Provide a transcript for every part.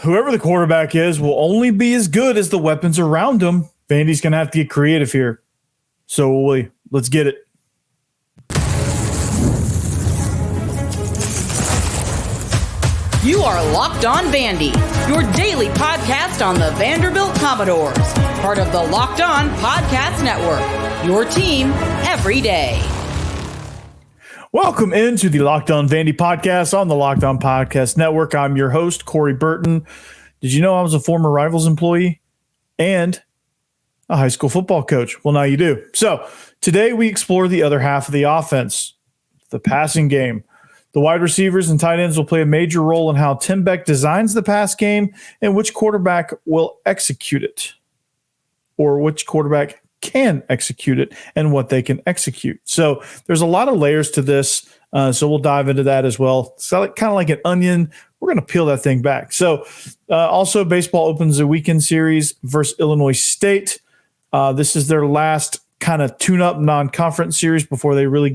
whoever the quarterback is will only be as good as the weapons around him. Vandy's going to have to get creative here. So let's get it. You are Locked On Vandy, your daily podcast on the Vanderbilt Commodores, part of the Locked On Podcast Network, your team every day. Welcome into the Locked On Vandy podcast on the Locked On Podcast Network. I'm your host, Corey Burton. Did you know I was a former Rivals employee and a high school football coach? Well, now you do. So today we explore the other half of the offense, the passing game. The wide receivers and tight ends will play a major role in how Tim Beck designs the pass game and which quarterback will execute it, or which quarterback can execute it and what they can execute. So there's a lot of layers to this. So we'll dive into that as well. It's kind of like an onion. We're going to peel that thing back. So also baseball opens a weekend series versus Illinois State. This is their last kind of tune-up non-conference series before they really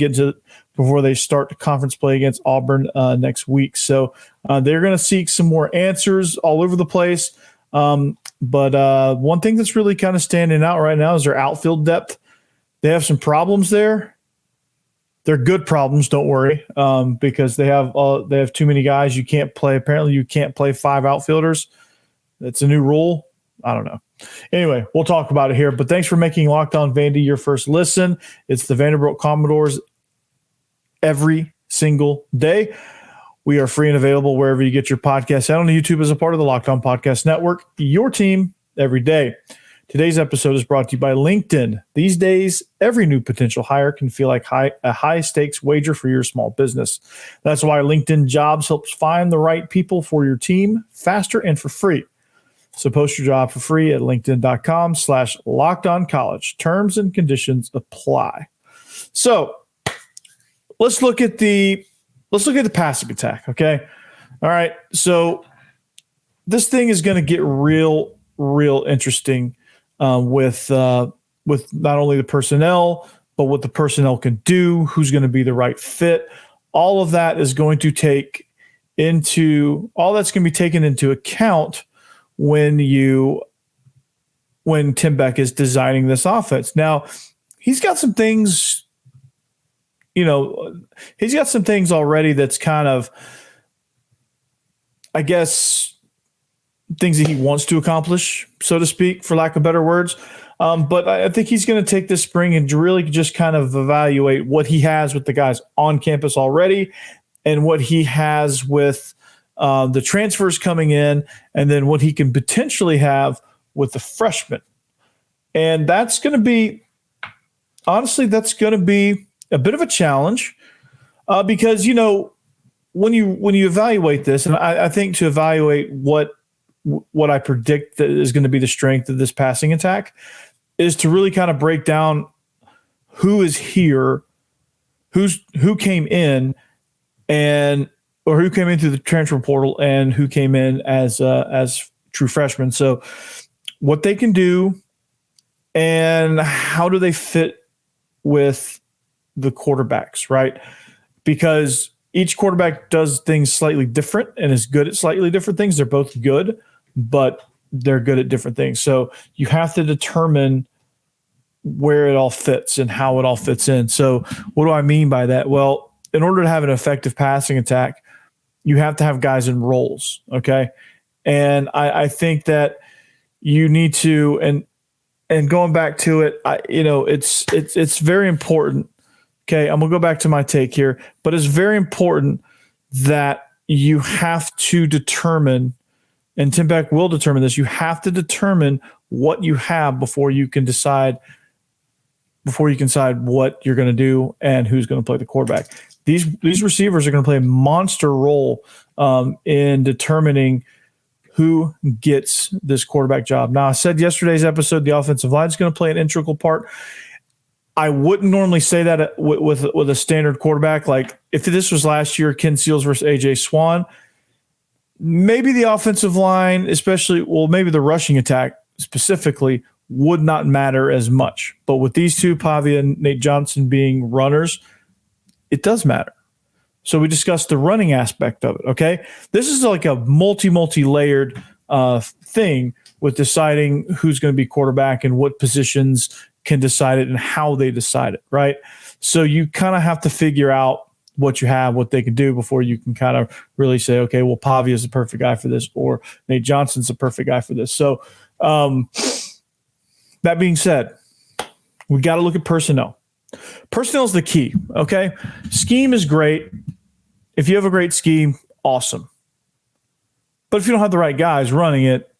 before they start the conference play against Auburn next week. So they're going to seek some more answers all over the place. But one thing that's really kind of standing out right now is their outfield depth. They have some problems there. They're good problems, don't worry, because they have too many guys. You can't play. Apparently, you can't play 5 outfielders. That's a new rule. I don't know. Anyway, we'll talk about it here. But thanks for making Locked On Vandy your first listen. It's the Vanderbilt Commodores every single day. We are free and available wherever you get your podcasts out on YouTube as a part of the Locked On Podcast Network, your team every day. Today's episode is brought to you by LinkedIn. These days, every new potential hire can feel like a high-stakes wager for your small business. That's why LinkedIn Jobs helps find the right people for your team faster and for free. So post your job for free at linkedin.com/lockedoncollege. Terms and conditions apply. So let's look at the passing attack, okay? All right, so this thing is going to get real interesting with not only the personnel, but what the personnel can do, who's going to be the right fit. All of that is going to be taken into account when Tim Beck is designing this offense. Now, he's got some things. He's got some things already that's kind of, I guess, things that he wants to accomplish, so to speak, for lack of better words. But I think he's going to take this spring and really just kind of evaluate what he has with the guys on campus already and what he has with the transfers coming in, and then what he can potentially have with the freshmen. And that's going to be a bit of a challenge because, when you evaluate this, and I think to evaluate what I predict that is going to be the strength of this passing attack is to really kind of break down who is here, who came in or who came in through the transfer portal and who came in as true freshmen. So what they can do and how do they fit with the quarterbacks, right? Because each quarterback does things slightly different and is good at slightly different things. They're both good, but they're good at different things. So you have to determine where it all fits and how it all fits in. So what do I mean by that? Well, in order to have an effective passing attack, you have to have guys in roles, okay? And I think that you need to, and going back to it, it's very important. Okay, I'm going to go back to my take here, but it's very important that you have to determine, and Tim Beck will determine this, you have to determine what you have before you can decide what you're going to do and who's going to play the quarterback. These receivers are going to play a monster role in determining who gets this quarterback job. Now, I said yesterday's episode, the offensive line is going to play an integral part. I wouldn't normally say that with a standard quarterback. Like if this was last year, Ken Seals versus A.J. Swan, maybe the offensive line, maybe the rushing attack specifically, would not matter as much. But with these two, Pavia and Nate Johnson being runners, it does matter. So we discussed the running aspect of it, okay? This is like a multi-layered thing with deciding who's going to be quarterback and what positions can decide it and how they decide it, right? So you kind of have to figure out what you have, what they can do before you can kind of really say, okay, well, Pavia is the perfect guy for this, or Nate Johnson's the perfect guy for this. So that being said, we got to look at personnel. Personnel is the key, okay? Scheme is great. If you have a great scheme, awesome. But if you don't have the right guys running it,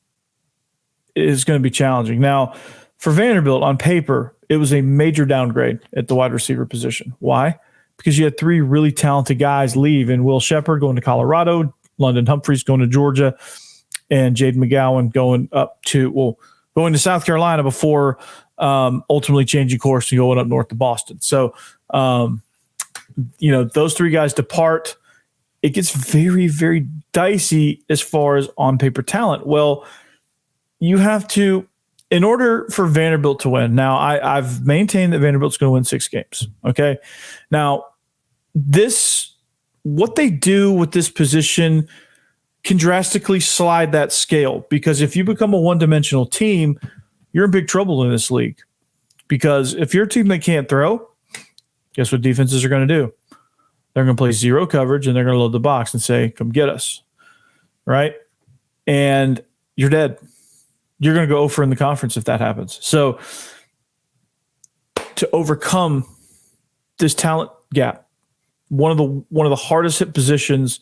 it's going to be challenging. Now, for Vanderbilt, on paper, it was a major downgrade at the wide receiver position. Why? Because you had three really talented guys leave, and Will Shepard going to Colorado, London Humphreys going to Georgia, and Jaden McGowan going to South Carolina before ultimately changing course and going up north to Boston. So, those three guys depart. It gets very, very dicey as far as on-paper talent. Well, you have to, in order for Vanderbilt to win, now I've maintained that Vanderbilt's going to win 6 games, okay? Now, what they do with this position can drastically slide that scale, because if you become a one-dimensional team, you're in big trouble in this league. Because if you're a team that can't throw, guess what defenses are going to do? They're going to play zero coverage, and they're going to load the box and say, come get us, right? And you're dead. You're going to go over in the conference if that happens. So to overcome this talent gap, one of the hardest hit positions,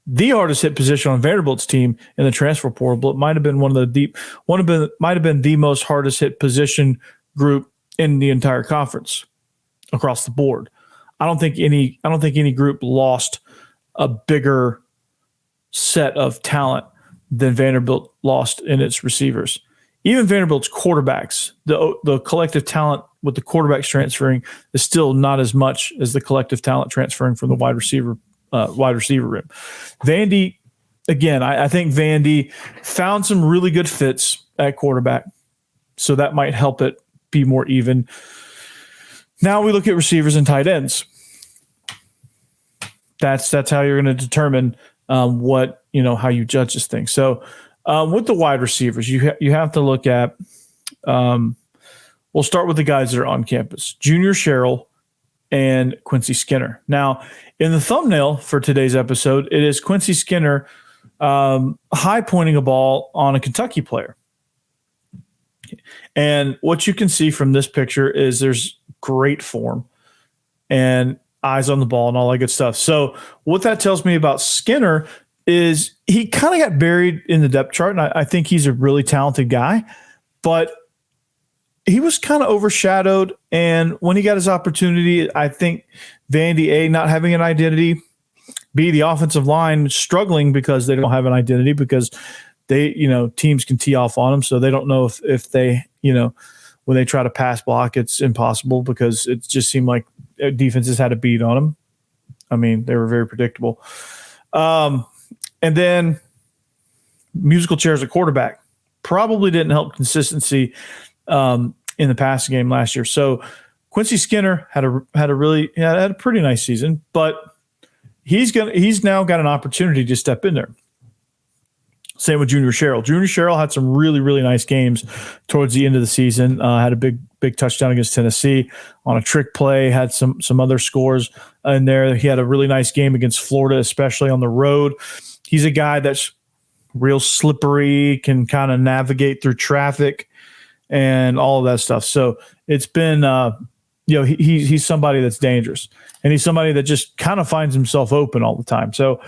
the hardest hit position on Vanderbilt's team in the transfer portal, but it might have been the most hardest hit position group in the entire conference across the board. I don't think any group lost a bigger set of talent than Vanderbilt lost in its receivers. Even Vanderbilt's quarterbacks, the collective talent with the quarterbacks transferring is still not as much as the collective talent transferring from the wide receiver room. Vandy, again, I think Vandy found some really good fits at quarterback, so that might help it be more even. Now we look at receivers and tight ends. That's how you're going to determine how you judge this thing. So with the wide receivers, you have to look at. We'll start with the guys that are on campus: Junior Sherrill and Quincy Skinner. Now, in the thumbnail for today's episode, it is Quincy Skinner high pointing a ball on a Kentucky player. And what you can see from this picture is there's great form and eyes on the ball and all that good stuff. So what that tells me about Skinner is he kind of got buried in the depth chart, and I think he's a really talented guy, but he was kind of overshadowed. And when he got his opportunity, I think Vandy, A, not having an identity, B, the offensive line struggling because they don't have an identity, because they, teams can tee off on them. So they don't know if they, when they try to pass block, it's impossible because it just seemed like defenses had a beat on them. I mean, they were very predictable. And then musical chairs at quarterback probably didn't help consistency in the passing game last year. So Quincy Skinner had a pretty nice season, but he's now got an opportunity to step in there. Same with Junior Sherrill. Junior Sherrill had some really, really nice games towards the end of the season. Had a big touchdown against Tennessee on a trick play, had some other scores in there. He had a really nice game against Florida, especially on the road. He's a guy that's real slippery, can kind of navigate through traffic and all of that stuff. So it's been, he's somebody that's dangerous, and he's somebody that just kind of finds himself open all the time. So,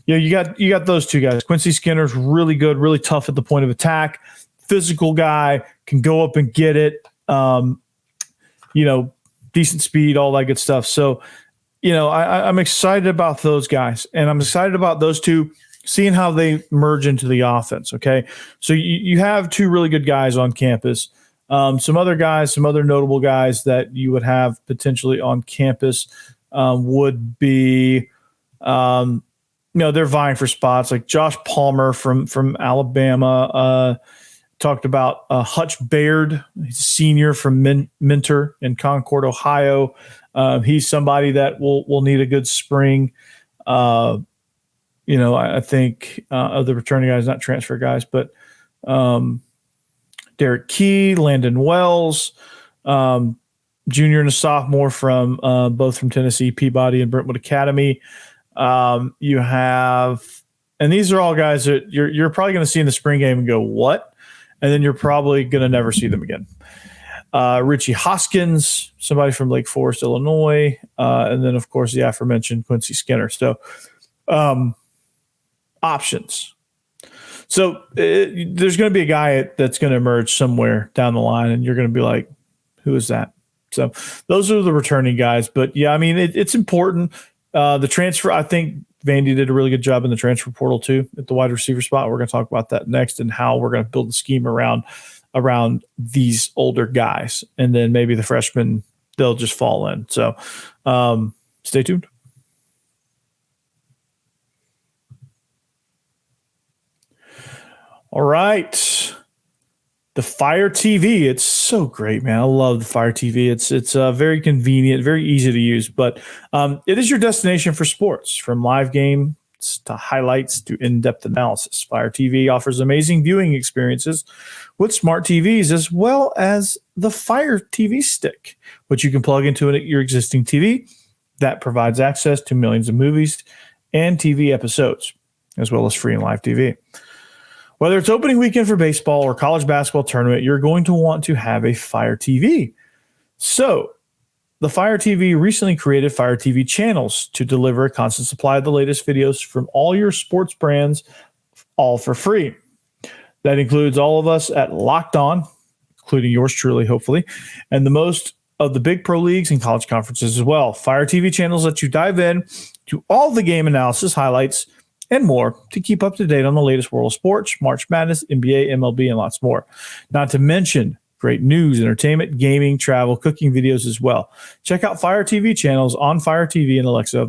you got those two guys. Quincy Skinner's really good, really tough at the point of attack, physical guy, can go up and get it, decent speed, all that good stuff. So, I'm excited about those guys, and I'm excited about those two, seeing how they merge into the offense, okay? So you have two really good guys on campus. Some other notable guys that you would have potentially on campus would be they're vying for spots, like Josh Palmer from Alabama. Talked about Hutch Baird, he's a senior from Mentor in Concord, Ohio. He's somebody that will need a good spring. I think of the returning guys, not transfer guys, but Derek Key, Landon Wells, junior and a sophomore from both from Tennessee, Peabody and Brentwood Academy. You have, and these are all guys that you're probably going to see in the spring game and go, what? And then you're probably going to never see them again. Richie Hoskins, somebody from Lake Forest, Illinois. And then, of course, the aforementioned Quincy Skinner. So options. So there's going to be a guy that's going to emerge somewhere down the line, and you're going to be like, who is that? So those are the returning guys. But, yeah, I mean, it's important. The transfer, I think Vandy did a really good job in the transfer portal, too, at the wide receiver spot. We're going to talk about that next and how we're going to build the scheme around these older guys. And then maybe the freshmen, they'll just fall in. So stay tuned. All right. The Fire TV. It's so great, man. I love the Fire TV. It's very convenient, very easy to use, but it is your destination for sports, from live games to highlights to in-depth analysis. Fire TV offers amazing viewing experiences with smart TVs, as well as the Fire TV stick, which you can plug into your existing TV. That provides access to millions of movies and TV episodes, as well as free and live TV. Whether it's opening weekend for baseball or college basketball tournament, you're going to want to have a Fire TV. So, the Fire TV recently created Fire TV channels to deliver a constant supply of the latest videos from all your sports brands, all for free. That includes all of us at Locked On, including yours truly, hopefully, and the most of the big pro leagues and college conferences as well. Fire TV channels let you dive in to all the game analysis, highlights, and more to keep up to date on the latest world of sports, March Madness, NBA, MLB, and lots more. Not to mention great news, entertainment, gaming, travel, cooking videos as well. Check out Fire TV channels on Fire TV and Alexa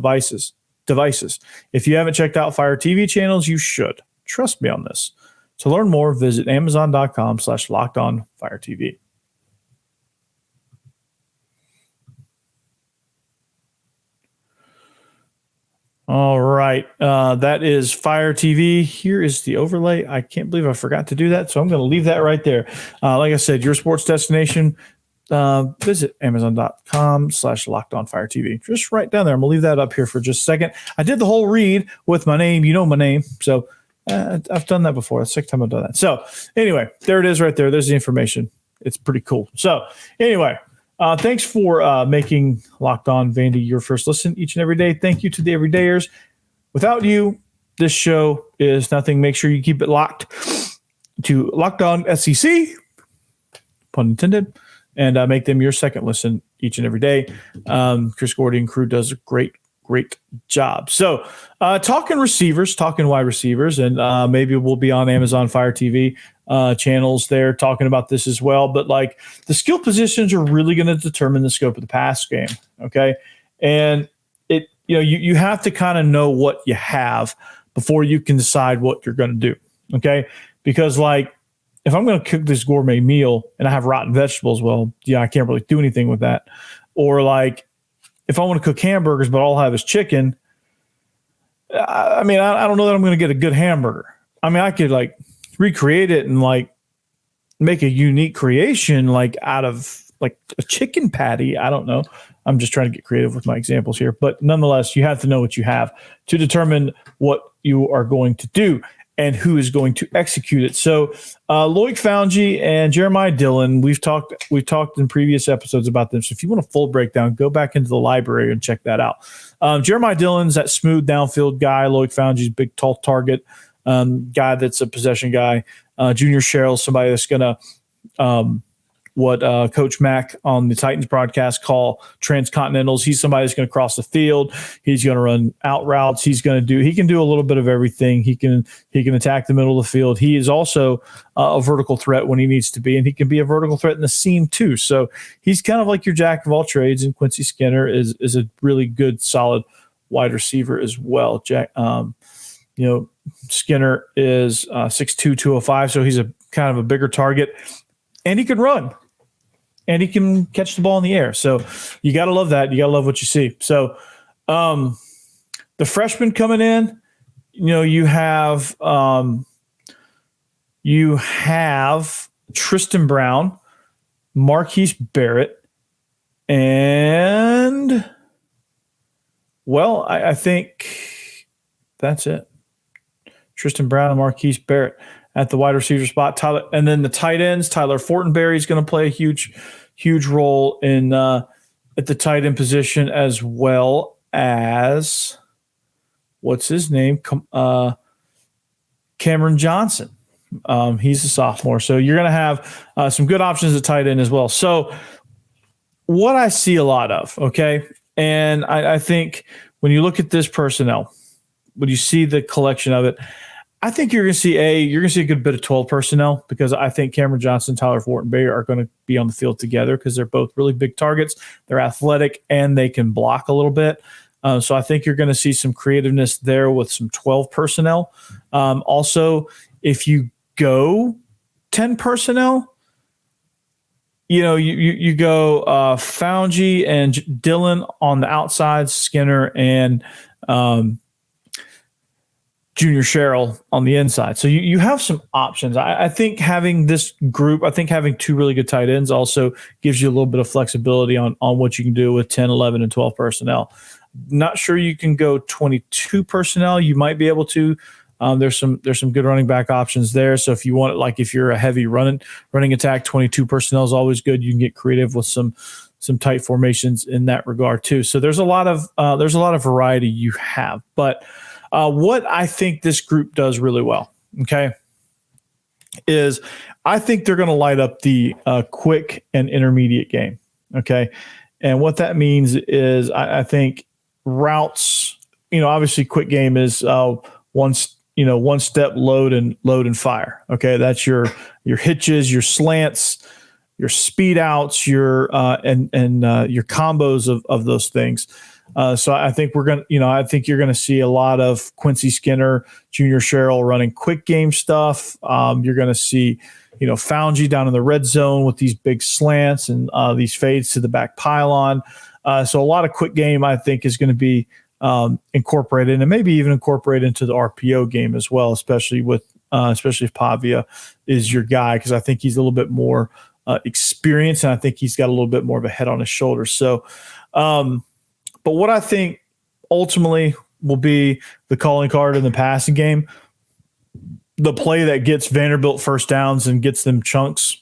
devices. If you haven't checked out Fire TV channels, you should. Trust me on this. To learn more, visit Amazon.com/LockedOnFireTV. All right. That is Fire TV. Here is the overlay. I can't believe I forgot to do that, so I'm going to leave that right there. Like I said, your sports destination, visit Amazon.com/LockedOnFireTV. Just right down there. I'm going to leave that up here for just a second. I did the whole read with my name. You know my name. So I've done that before. That's the second time I've done that. So anyway, there it is right there. There's the information. It's pretty cool. So anyway, thanks for making Locked On Vandy your first listen each and every day. Thank you to the everydayers. Without you, this show is nothing. Make sure you keep it locked to Locked On SEC, pun intended, and make them your second listen each and every day. Chris Gordy and crew does a great job. So talking wide receivers, and maybe we'll be on Amazon Fire TV channels there talking about this as well. But like the skill positions are really going to determine the scope of the pass game. Okay. And you have to kind of know what you have before you can decide what you're going to do. Okay. Because like, if I'm going to cook this gourmet meal and I have rotten vegetables, well, yeah, I can't really do anything with that. Or like, if I want to cook hamburgers, but all I have is chicken, I mean, I don't know that I'm going to get a good hamburger. I mean, I could like recreate it and like make a unique creation, like out of like a chicken patty. I don't know. I'm just trying to get creative with my examples here, but nonetheless, you have to know what you have to determine what you are going to do and who is going to execute it. So Loic Foungy and Jeremiah Dillon, we've talked in previous episodes about them. So if you want a full breakdown, go back into the library and check that out. Jeremiah Dillon's that smooth downfield guy. Loic Foungy's big, tall target guy that's a possession guy. Junior Sherrill's somebody that's going to what Coach Mack on the Titans broadcast call transcontinentals. He's somebody that's going to cross the field. He's going to run out routes. He can do a little bit of everything. He can attack the middle of the field. He is also a vertical threat when he needs to be, and he can be a vertical threat in the seam too. So he's kind of like your jack of all trades, and Quincy Skinner is a really good, solid wide receiver as well. Skinner is 6'2", 205, so he's a kind of a bigger target, and he can run. And he can catch the ball in the air. So you got to love that. You got to love what you see. So the freshman coming in, you have Tristan Brown, Marquise Barrett, and I think that's it. Tristan Brown and Marquise Barrett at the wide receiver spot. Tyler, and then the tight ends, Tyler Fortenberry is going to play a huge role in at the tight end position, as well as what's his name, Cameron Johnson. He's a sophomore, so you're going to have some good options at tight end as well. So what I see a lot of, okay, and I think when you look at this personnel, when you see the collection of it, I think you're going to see a good bit of 12 personnel, because I think Cameron Johnson, Tyler Fortenberry are going to be on the field together because they're both really big targets. They're athletic and they can block a little bit. So I think you're going to see some creativeness there with some 12 personnel. Also, if you go 10 personnel, you go Foungy and Dylan on the outside, Skinner and Junior Sherrill on the inside. So you have some options. I think having this group, having two really good tight ends also gives you a little bit of flexibility on what you can do with 10, 11, and 12 personnel. Not sure you can go 22 personnel. You might be able to. There's some good running back options there. So if you want it, like if you're a heavy running attack, 22 personnel is always good. You can get creative with some tight formations in that regard too. So there's a lot of variety you have. But what I think this group does really well, okay, is I think they're going to light up the quick and intermediate game, okay? And what that means is I think routes, obviously quick game is one step load and fire, okay? That's your hitches, your slants, your speed outs, your your combos of those things. So I think you're going to see a lot of Quincy Skinner, Junior Sherrill running quick game stuff. You're going to see, Foungy down in the red zone with these big slants and these fades to the back pylon. So a lot of quick game, I think, is going to be incorporated, and maybe even incorporated into the RPO game as well, especially if Pavia is your guy, because I think he's a little bit more experienced, and I think he's got a little bit more of a head on his shoulders. So, but what I think ultimately will be the calling card in the passing game, the play that gets Vanderbilt first downs and gets them chunks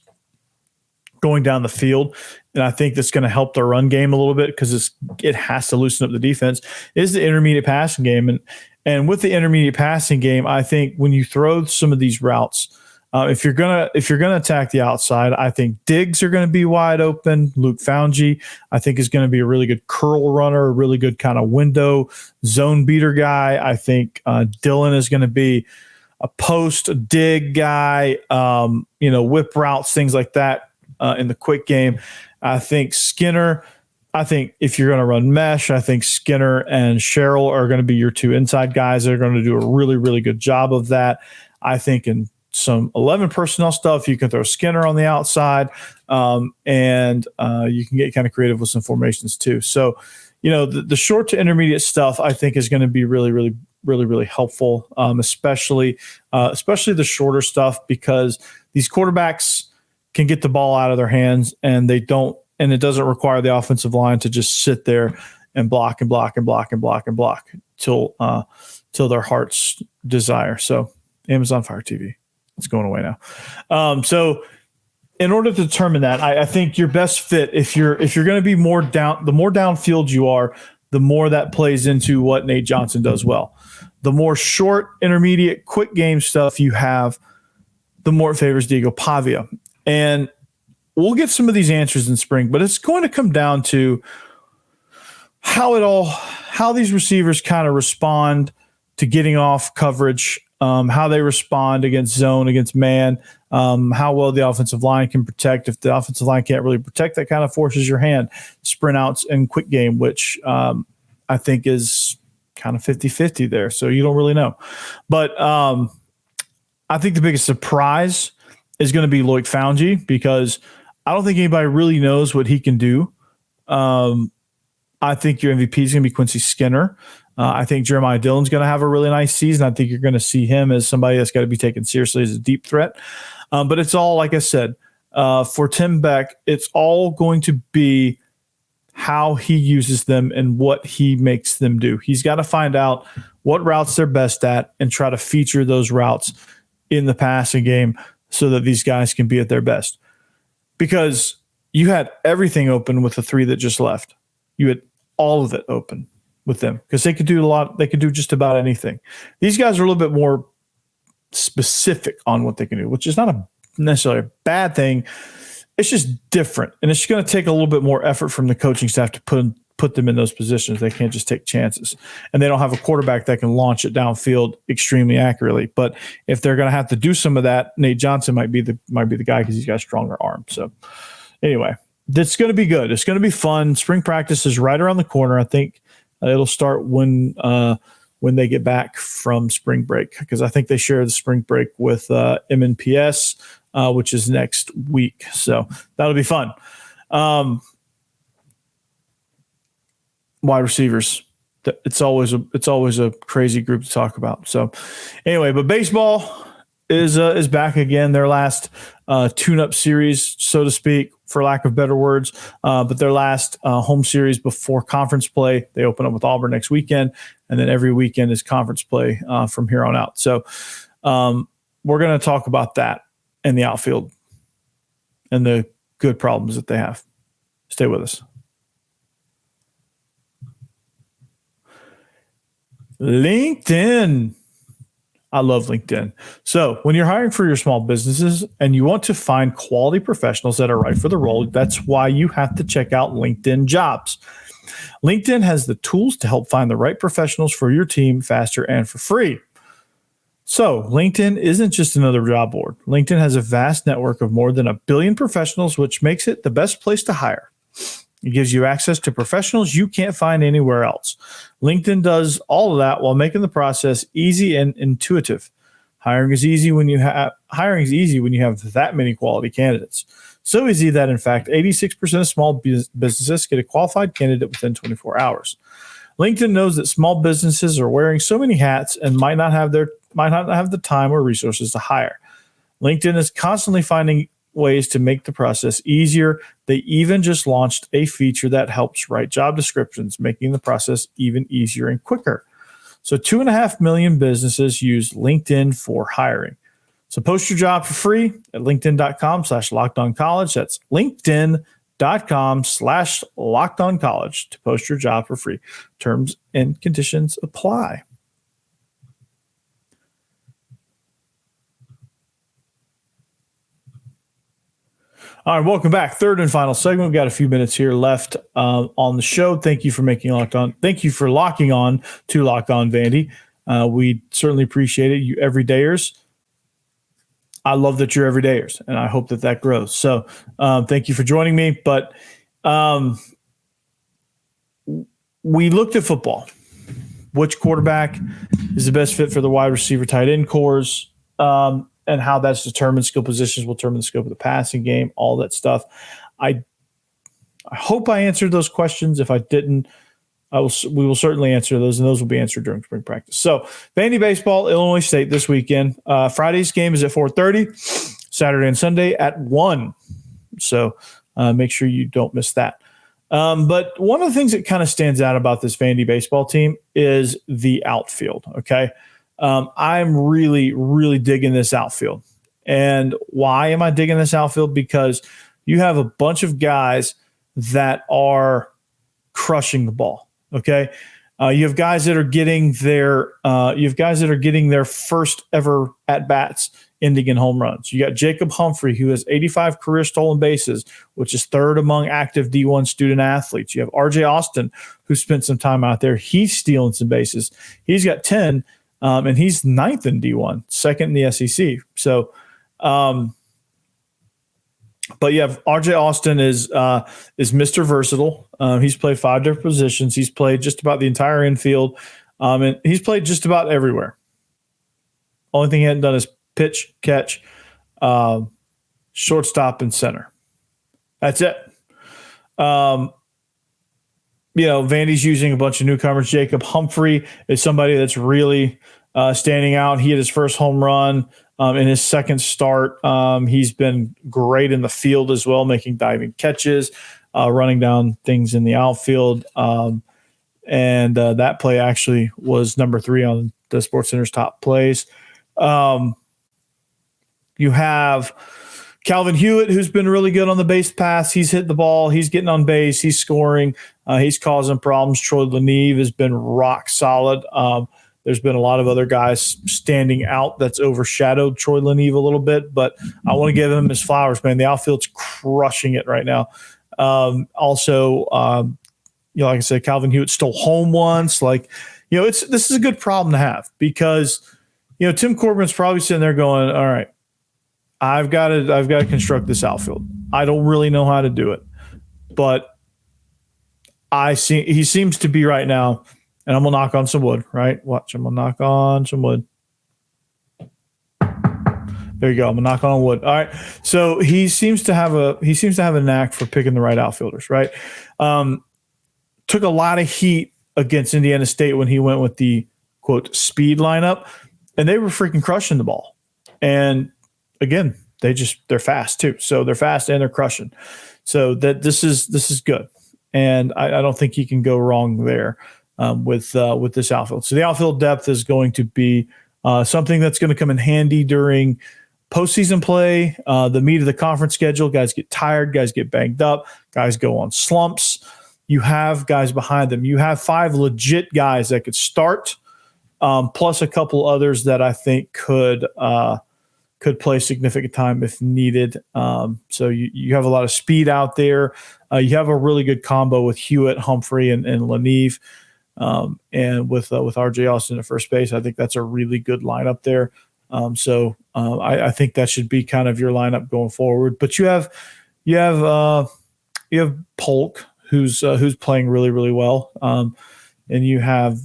going down the field, and I think that's going to help their run game a little bit because it has to loosen up the defense, is the intermediate passing game. And with the intermediate passing game, I think when you throw some of these routes, if you're gonna attack the outside, I think Diggs are going to be wide open. Luke Foungy, I think, is going to be a really good curl runner, a really good kind of window zone beater guy. I think Dylan is going to be a post dig guy, whip routes, things like that in the quick game. I think Skinner. I think if you're going to run mesh, I think Skinner and Sherrill are going to be your two inside guys. They're going to do a really, really good job of that. I think in some 11 personnel stuff, you can throw Skinner on the outside, and you can get kind of creative with some formations too. So, the short to intermediate stuff, I think, is going to be really, really, really, really helpful, especially the shorter stuff, because these quarterbacks can get the ball out of their hands, and it doesn't require the offensive line to just sit there and block and block and block and block and block till their heart's desire. So Amazon Fire TV. It's going away now. So in order to determine that, I think your best fit, if you're going to be more down, the more downfield you are, the more that plays into what Nate Johnson does well. The more short, intermediate, quick game stuff you have, the more it favors Diego Pavia. And we'll get some of these answers in spring, but it's going to come down to how these receivers kind of respond to getting off coverage, how they respond against zone, against man, how well the offensive line can protect. If the offensive line can't really protect, that kind of forces your hand. Sprint outs and quick game, which I think is kind of 50-50 there. So you don't really know. But I think the biggest surprise is going to be Loic Foungy, because I don't think anybody really knows what he can do. I think your MVP is going to be Quincy Skinner. I think Jeremiah Dillon's going to have a really nice season. I think you're going to see him as somebody that's got to be taken seriously as a deep threat. But it's all, like I said, for Tim Beck, it's all going to be how he uses them and what he makes them do. He's got to find out what routes they're best at and try to feature those routes in the passing game so that these guys can be at their best. Because you had everything open with the three that just left. You had all of it open with them because they could do a lot. They could do just about anything. These guys are a little bit more specific on what they can do, which is not necessarily a bad thing. It's just different, and it's going to take a little bit more effort from the coaching staff to put them in those positions. They can't just take chances, and they don't have a quarterback that can launch it downfield extremely accurately. But if they're going to have to do some of that, Nate Johnson might be the guy because he's got a stronger arm. So anyway, it's going to be good. It's going to be fun. Spring practice is right around the corner. I think it'll start when they get back from spring break, because I think they share the spring break with MNPS, which is next week. So that'll be fun. Wide receivers. It's always a crazy group to talk about. So anyway, but baseball is back again. Their last tune-up series, so to speak, for lack of better words, but their last home series before conference play. They open up with Auburn next weekend, and then every weekend is conference play from here on out. So we're going to talk about that and the outfield and the good problems that they have. Stay with us. LinkedIn. I love LinkedIn. So when you're hiring for your small businesses and you want to find quality professionals that are right for the role, that's why you have to check out LinkedIn Jobs. LinkedIn has the tools to help find the right professionals for your team faster and for free. So LinkedIn isn't just another job board. LinkedIn has a vast network of more than 1 billion professionals, which makes it the best place to hire. It gives you access to professionals you can't find anywhere else. LinkedIn does all of that while making the process easy and intuitive. Hiring is easy when you have that many quality candidates. So easy that, in fact, 86% of small businesses get a qualified candidate within 24 hours. LinkedIn knows that small businesses are wearing so many hats and might not have the time or resources to hire. LinkedIn is constantly finding ways to make the process easier. They even just launched a feature that helps write job descriptions, making the process even easier and quicker. So 2.5 million businesses use LinkedIn for hiring. So post your job for free at linkedin.com/lockedoncollege. That's linkedin.com/lockedoncollege to post your job for free. Terms and conditions apply. All right, welcome back. Third and final segment. We've got a few minutes here left on the show. Thank you for making Locked On. Thank you for locking on to Locked On Vandy. We certainly appreciate it. You everydayers. I love that you're everydayers, and I hope that grows. So thank you for joining me. But we looked at football. Which quarterback is the best fit for the wide receiver tight end cores? And how that's determined. Skill positions will determine the scope of the passing game, all that stuff. I hope I answered those questions. If I didn't, we will certainly answer those, and those will be answered during spring practice. So Vandy baseball, Illinois State this weekend. Friday's game is at 4:30, Saturday and Sunday at 1. So make sure you don't miss that. But one of the things that kind of stands out about this Vandy baseball team is the outfield, okay? I'm really, really digging this outfield. And why am I digging this outfield? Because you have a bunch of guys that are crushing the ball. Okay. You have guys that are getting their first ever at bats ending in home runs. You got Jacob Humphrey, who has 85 career stolen bases, which is third among active D1 student athletes. You have RJ Austin, who spent some time out there. He's stealing some bases. He's got 10. And he's 9th in D1, second in the SEC. So, but yeah, RJ Austin is Mr. Versatile. He's played 5 different positions. He's played just about the entire infield, and he's played just about everywhere. Only thing he hadn't done is pitch, catch, shortstop, and center. That's it. Vandy's using a bunch of newcomers. Jacob Humphrey is somebody that's really standing out. He had his first home run in his second start. He's been great in the field as well, making diving catches, running down things in the outfield. And that play actually was number 3 on the SportsCenter's top plays. You have Calvin Hewitt, who's been really good on the base pass. He's hit the ball. He's getting on base. He's scoring. He's causing problems. Troy Leneve has been rock solid. There's been a lot of other guys standing out that's overshadowed Troy Leneve a little bit, but I want to give him his flowers, man. The outfield's crushing it right now. Also, like I said, Calvin Hewitt stole home once. This is a good problem to have because, Tim Corbin's probably sitting there going, all right, I've got to construct this outfield. I don't really know how to do it, but he seems to be right now, and I'm gonna knock on some wood. Right, watch. I'm gonna knock on some wood. There you go. I'm gonna knock on wood. All right. So he seems to have a knack for picking the right outfielders. Right. Took a lot of heat against Indiana State when he went with the quote speed lineup, and they were freaking crushing the ball. And again, they're fast too. So they're fast and they're crushing. So that this is good. And I don't think he can go wrong there with this outfield. So the outfield depth is going to be something that's going to come in handy during postseason play, the meat of the conference schedule. Guys get tired, guys get banged up, guys go on slumps. You have guys behind them. You have 5 legit guys that could start, plus a couple others that I think could play significant time if needed. So you have a lot of speed out there. You have a really good combo with Hewitt, Humphrey, and Leneve. And with RJ Austin at first base, I think that's a really good lineup there. So I think that should be kind of your lineup going forward. But you have Polk, who's playing really, really well. And you have,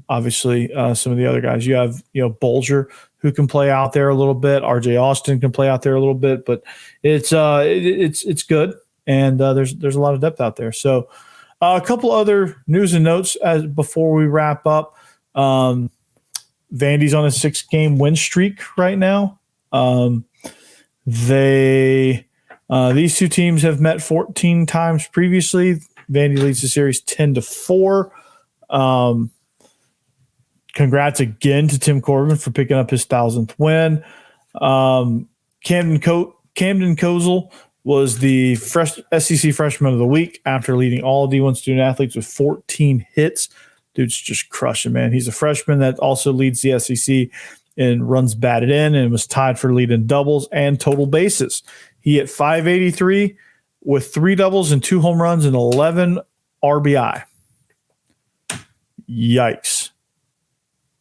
obviously some of the other guys. You have, Bolger, who can play out there a little bit. RJ Austin can play out there a little bit, but it's good. And there's a lot of depth out there. So a couple other news and notes before we wrap up. Vandy's on a 6-game win streak right now. These two teams have met 14 times previously. Vandy leads the series 10-4. Congrats again to Tim Corbin for picking up his 1,000th win. Camden Kozel was the SEC Freshman of the Week after leading all D1 student athletes with 14 hits. Dude's just crushing, man. He's a freshman that also leads the SEC in runs batted in and was tied for lead in doubles and total bases. He hit .583 with 3 doubles and 2 home runs and 11 RBI. Yikes.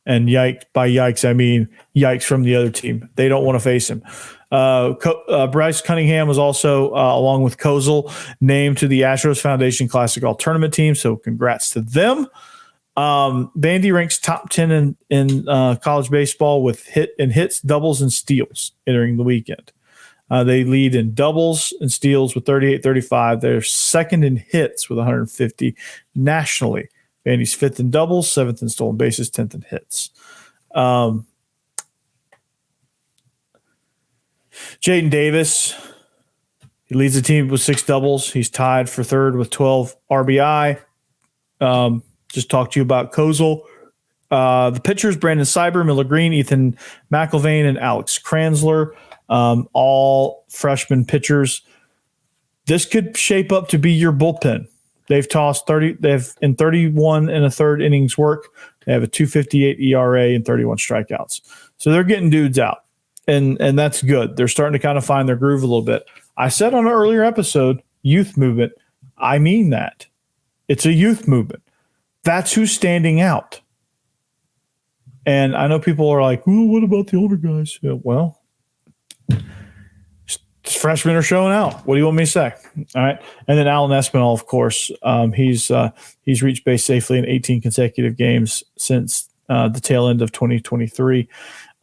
And by yikes, I mean yikes from the other team. They don't want to face him. Bryce Cunningham was also, along with Kozel, named to the Astros Foundation Classic All Tournament team. So congrats to them. Vandy ranks top 10 in college baseball with hits, doubles, and steals entering the weekend. They lead in doubles and steals with 38-35. They're second in hits with 150 nationally. Vandy's 5th in doubles, 7th in stolen bases, 10th in hits. Jaden Davis, he leads the team with 6 doubles. He's tied for 3rd with 12 RBI. Just talked to you about Kozel. The pitchers, Brandon Cyber, Miller Green, Ethan McIlvain, and Alex Kranzler, all freshman pitchers. This could shape up to be your bullpen. They've tossed 30. They've in 31 and a third innings work. They have a 2.58 ERA and 31 strikeouts. So they're getting dudes out, and that's good. They're starting to kind of find their groove a little bit. I said on an earlier episode, youth movement. I mean that. It's a youth movement. That's who's standing out. And I know people are like, "Well, what about the older guys?" Yeah, well, freshmen are showing out. What do you want me to say? All right. And then Alan Espinal, of course, he's reached base safely in 18 consecutive games since the tail end of 2023. He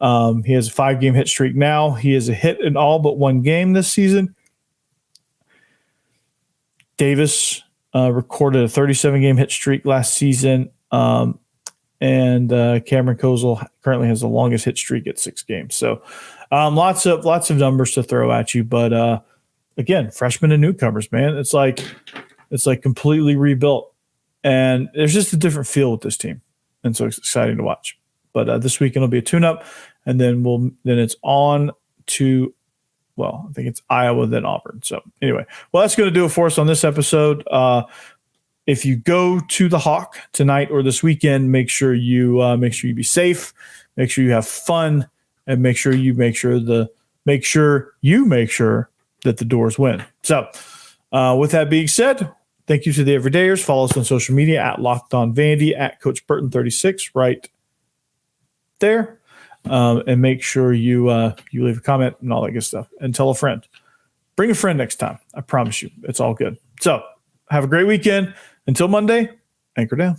has a 5-game hit streak now. He has a hit in all but 1 game this season. Davis recorded a 37-game hit streak last season. And Cameron Kozel currently has the longest hit streak at 6 games. So lots of numbers to throw at you. But again, freshmen and newcomers, man, it's like completely rebuilt. And there's just a different feel with this team. And so it's exciting to watch. But this weekend will be a tune-up. And then it's on to, well, I think it's Iowa, then Auburn. So anyway, well, that's going to do it for us on this episode. If you go to the Hawk tonight or this weekend, make sure you be safe, make sure you have fun, and make sure that the Doors win. So, with that being said, thank you to the Everydayers. Follow us on social media at Locked On Vandy, at Coach Burton 36, right there, and make sure you leave a comment and all that good stuff, and tell a friend. Bring a friend next time. I promise you, it's all good. So, have a great weekend. Until Monday, anchor down.